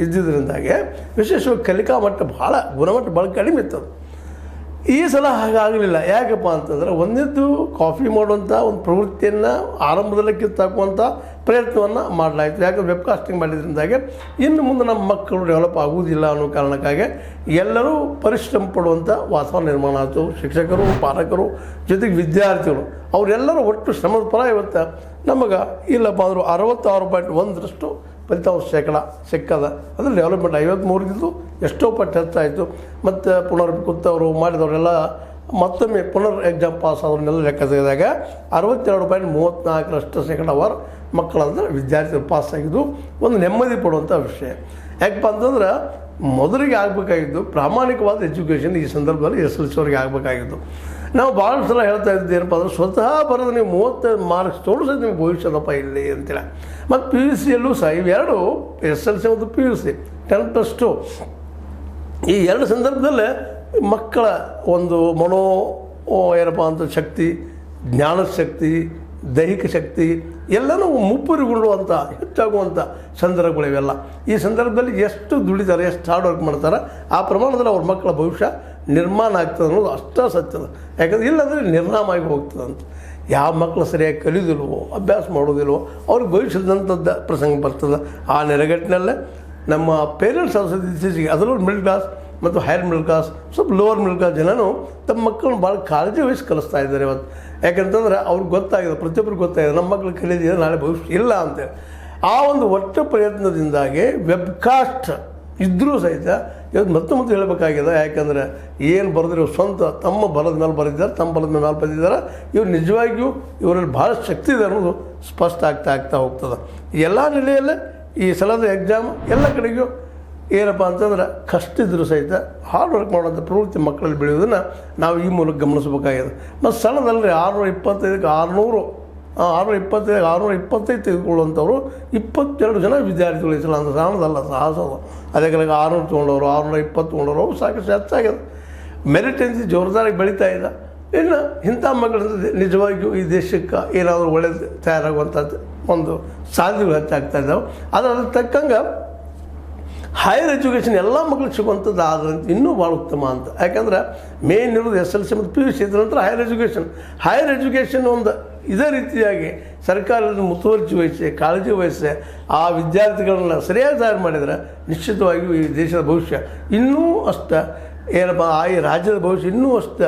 ಇದ್ದಿದ್ದರಿಂದಾಗೆ ವಿಶೇಷವಾಗಿ ಕಲಿಕಾ ಮಟ್ಟ ಭಾಳ ಗುಣಮಟ್ಟ ಭಾಳ ಕಡಿಮೆ ಇತ್ತು. ಈ ಸಲ ಹಾಗಾಗಲಿಲ್ಲ. ಯಾಕಪ್ಪ ಅಂತಂದ್ರೆ ಒಂದಿದ್ದು ಕಾಫಿ ಮಾಡುವಂಥ ಒಂದು ಪ್ರವೃತ್ತಿಯನ್ನು ಆರಂಭದಲ್ಲೇ ಕಿತ್ತಾಕುವಂಥ ಪ್ರಯತ್ನವನ್ನು ಮಾಡಲಾಯಿತು. ಯಾಕಂದ್ರೆ ವೆಬ್ಕಾಸ್ಟಿಂಗ್ ಮಾಡಿದ್ರಿಂದಾಗೆ ಇನ್ನು ಮುಂದೆ ನಮ್ಮ ಮಕ್ಕಳು ಡೆವಲಪ್ ಆಗುವುದಿಲ್ಲ ಅನ್ನೋ ಕಾರಣಕ್ಕಾಗಿ ಎಲ್ಲರೂ ಪರಿಶ್ರಮ ಪಡುವಂಥ ವಾತಾವರಣ ನಿರ್ಮಾಣ ಆಯಿತು. ಶಿಕ್ಷಕರು, ಪಾಲಕರು, ಜೊತೆಗೆ ವಿದ್ಯಾರ್ಥಿಗಳು ಅವರೆಲ್ಲರೂ ಒಟ್ಟು ಶ್ರಮದ ಫಲ ಇವತ್ತು ನಮಗೆ ಇಲ್ಲಪ್ಪ ಅಂದರೂ 66.1% ಫಲಿತಾಂಶ ಶೇಕಡ ಸಿಕ್ಕದ. ಅದ್ರ ಡೆವಲಪ್ಮೆಂಟ್ 53ಗಿಂತಲೂ ಎಷ್ಟೋ ಪಟ್ಟು ಹೆಚ್ಚಾಯಿತು. ಮತ್ತು ಪುನರ್ ಕೂತವರು ಮಾಡಿದವರೆಲ್ಲ ಮತ್ತೊಮ್ಮೆ ಪುನರ್ ಎಕ್ಸಾಮ್ ಪಾಸ್ ಆದವ್ರನ್ನೆಲ್ಲ ಲೆಕ್ಕ ತೆಗೆದಾಗ 62.34% ಶೇಕಡವಾರು ಮಕ್ಕಳಂದ್ರೆ ವಿದ್ಯಾರ್ಥಿಗಳು ಪಾಸಾಗಿದ್ದು ಒಂದು ನೆಮ್ಮದಿ ಪಡುವಂಥ ವಿಷಯ. ಯಾಕಪ್ಪ ಅಂತಂದ್ರೆ ಮೊದಲಿಗೆ ಆಗಬೇಕಾಗಿದ್ದು ಪ್ರಾಮಾಣಿಕವಾದ ಎಜುಕೇಷನ್ ಈ ಸಂದರ್ಭದಲ್ಲಿ SLC ಅವ್ರಿಗೆ ಆಗಬೇಕಾಗಿದ್ದು. ನಾವು ಭಾಳ ಸಲ ಹೇಳ್ತಾ ಇದ್ದು ಏನಪ್ಪ ಅಂದ್ರೆ ಸ್ವತಃ ಬರೋದು ನೀವು 35 ಮಾರ್ಕ್ಸ್ ತೋರಿಸೋದು ನಿಮ್ಗೆ ಭವಿಷ್ಯದಪ್ಪ ಇಲ್ಲಿ ಅಂತೇಳಿ. ಮತ್ತು PUCಯಲ್ಲೂ ಸಹ ಇವೆರಡು SLC ಮತ್ತು PUC 10+2 ಈ ಎರಡು ಸಂದರ್ಭದಲ್ಲೇ ಮಕ್ಕಳ ಒಂದು ಏನಪ್ಪ ಅಂತ ಶಕ್ತಿ, ಜ್ಞಾನದ ಶಕ್ತಿ, ದೈಹಿಕ ಶಕ್ತಿ ಎಲ್ಲನೂ ಮುಪ್ಪುರಿಗೊಳ್ಳುವಂಥ ಹೆಚ್ಚಾಗುವಂಥ ಸಂದರ್ಭಗಳಿವೆಲ್ಲ. ಈ ಸಂದರ್ಭದಲ್ಲಿ ಎಷ್ಟು ದುಡಿತಾರೆ, ಎಷ್ಟು ಹಾರ್ಡ್ ವರ್ಕ್ ಮಾಡ್ತಾರೆ, ಆ ಪ್ರಮಾಣದಲ್ಲಿ ಅವ್ರ ಮಕ್ಕಳ ಭವಿಷ್ಯ ನಿರ್ಮಾಣ ಆಗ್ತದೆ ಅನ್ನೋದು ಅಷ್ಟೇ ಸತ್ಯದ. ಯಾಕಂದ್ರೆ ಇಲ್ಲಾಂದರೆ ನಿರ್ನಾಮ ಆಗಿ ಹೋಗ್ತದಂತ. ಯಾವ ಮಕ್ಕಳು ಸರಿಯಾಗಿ ಕಲಿಯೋದಿಲ್ವೋ, ಅಭ್ಯಾಸ ಮಾಡೋದಿಲ್ವೋ ಅವ್ರಿಗೆ ಭವಿಷ್ಯದಂಥದ್ದು ಪ್ರಸಂಗ ಬರ್ತದೆ. ಆ ನೆಲೆಗಟ್ಟಿನಲ್ಲೇ ನಮ್ಮ ಪೇರೆಂಟ್ಸ್ ಇತ್ತೀಚೆಗೆ ಅದರಲ್ಲೂ ಮಿಡ್ಲ್ ಕ್ಲಾಸ್ ಮತ್ತು ಹೈಯರ್ ಮಿಡ್ಲ್ ಕ್ಲಾಸ್, ಸ್ವಲ್ಪ ಲೋವರ್ ಮಿಡ್ಲ್ ಕ್ಲಾಸ್ ಜನನು ತಮ್ಮ ಮಕ್ಕಳನ್ನ ಭಾಳ ಕಾಳಜಿ ವಹಿಸಿ ಕಲಿಸ್ತಾ ಇದ್ದಾರೆ ಇವತ್ತು. ಯಾಕಂತಂದ್ರೆ ಅವ್ರಿಗೆ ಗೊತ್ತಾಗಿದೆ, ಪ್ರತಿಯೊಬ್ಬರಿಗೆ ಗೊತ್ತಾಗಿದೆ ನಮ್ಮ ಮಕ್ಕಳು ಕಲಿದಿದೆ ನಾಳೆ ಭವಿಷ್ಯ ಇಲ್ಲ ಅಂತೇಳಿ. ಆ ಒಂದು ಒಟ್ಟು ಪ್ರಯತ್ನದಿಂದಾಗಿ ವೆಬ್ಕಾಸ್ಟ್ ಇದ್ದರೂ ಸಹಿತ ಇವತ್ತು ಮತ್ತೆ ಹೇಳಬೇಕಾಗಿದೆ. ಯಾಕಂದರೆ ಏನು ಬರೆದಿರೋ ಸ್ವಂತ ತಮ್ಮ ಬಲದ ಮೇಲೆ ಬರೆದಿದ್ದಾರೆ, ತಮ್ಮ ಬಲದ ಮೇಲೆ ಬಂದಿದ್ದಾರೆ. ಇವ್ರು ನಿಜವಾಗಿಯೂ ಇವರಲ್ಲಿ ಭಾಳ ಶಕ್ತಿ ಇದೆ ಅನ್ನೋದು ಸ್ಪಷ್ಟ ಆಗ್ತಾ ಹೋಗ್ತದೆ. ಎಲ್ಲ ನೆಲೆಯಲ್ಲೇ ಈ ಸಲದ ಎಕ್ಸಾಮ್ ಎಲ್ಲ ಕಡೆಗೂ ಏನಪ್ಪ ಅಂತಂದ್ರೆ ಕಷ್ಟ ಇದ್ದರೂ ಸಹಿತ ಹಾರ್ಡ್ ವರ್ಕ್ ಮಾಡೋಂಥ ಪ್ರವೃತ್ತಿ ಮಕ್ಕಳಲ್ಲಿ ಬೆಳೆಯೋದನ್ನು ನಾವು ಈ ಮೂಲಕ ಗಮನಿಸಬೇಕಾಗಿದೆ. ಮತ್ತು ಸಣ್ಣದಲ್ಲರಿ 625ಕ್ಕೆ 625 ತೆಗೆದುಕೊಳ್ಳುವಂಥವ್ರು 22 ಜನ ವಿದ್ಯಾರ್ಥಿಗಳು ಈ ಸಲ ಅಂತ ಸಣ್ಣದಲ್ಲ, ಸಾಹಸದು. ಅದೇ ಕಾಲಕ್ಕೆ 600 ತೊಗೊಂಡವರು, 620 ತೊಗೊಂಡವರು ಸಾಕಷ್ಟು ಹೆಚ್ಚಾಗಿದೆ. ಮೆರಿಟೆನ್ಸಿ ಜೋರ್ದಾರಾಗಿ ಬೆಳೀತಾ ಇದೆ. ಇನ್ನು ಇಂಥ ಮಕ್ಕಳಿಂದ ನಿಜವಾಗಿಯೂ ಈ ದೇಶಕ್ಕೆ ಏನಾದರೂ ಒಳ್ಳೆಯದು ತಯಾರಾಗುವಂಥದ್ದು ಒಂದು ಸಾಧ್ಯಗಳು ಹೆಚ್ಚಾಗ್ತಾ ಇದ್ದಾವೆ. ಆದರೆ ಅದಕ್ಕೆ ತಕ್ಕಂಗೆ ಹೈಯರ್ ಎಜುಕೇಷನ್ ಎಲ್ಲ ಮಕ್ಳಿಗೆ ಸಿಗುವಂಥದ್ದು ಆದ್ರಂತ ಇನ್ನೂ ಭಾಳ ಉತ್ತಮ ಅಂತ. ಯಾಕಂದ್ರೆ ಮೇನ್ ಇರೋದು SLC ಮತ್ತು PUC ಇದ್ರ ನಂತರ ಹೈಯರ್ ಎಜುಕೇಷನ್ ಒಂದು ಇದೇ ರೀತಿಯಾಗಿ ಸರ್ಕಾರದ ಮುತುವರ್ಜಿ ವಹಿಸಿ ಕಾಳಜಿ ವಹಿಸಿ ಆ ವಿದ್ಯಾರ್ಥಿಗಳನ್ನ ಸರಿಯಾಗಿ ತಯಾರು ಮಾಡಿದರೆ ನಿಶ್ಚಿತವಾಗಿಯೂ ಈ ದೇಶದ ಭವಿಷ್ಯ ಇನ್ನೂ ಅಷ್ಟು ಏನಪ್ಪ ಈ ರಾಜ್ಯದ ಭವಿಷ್ಯ ಇನ್ನೂ ಅಷ್ಟು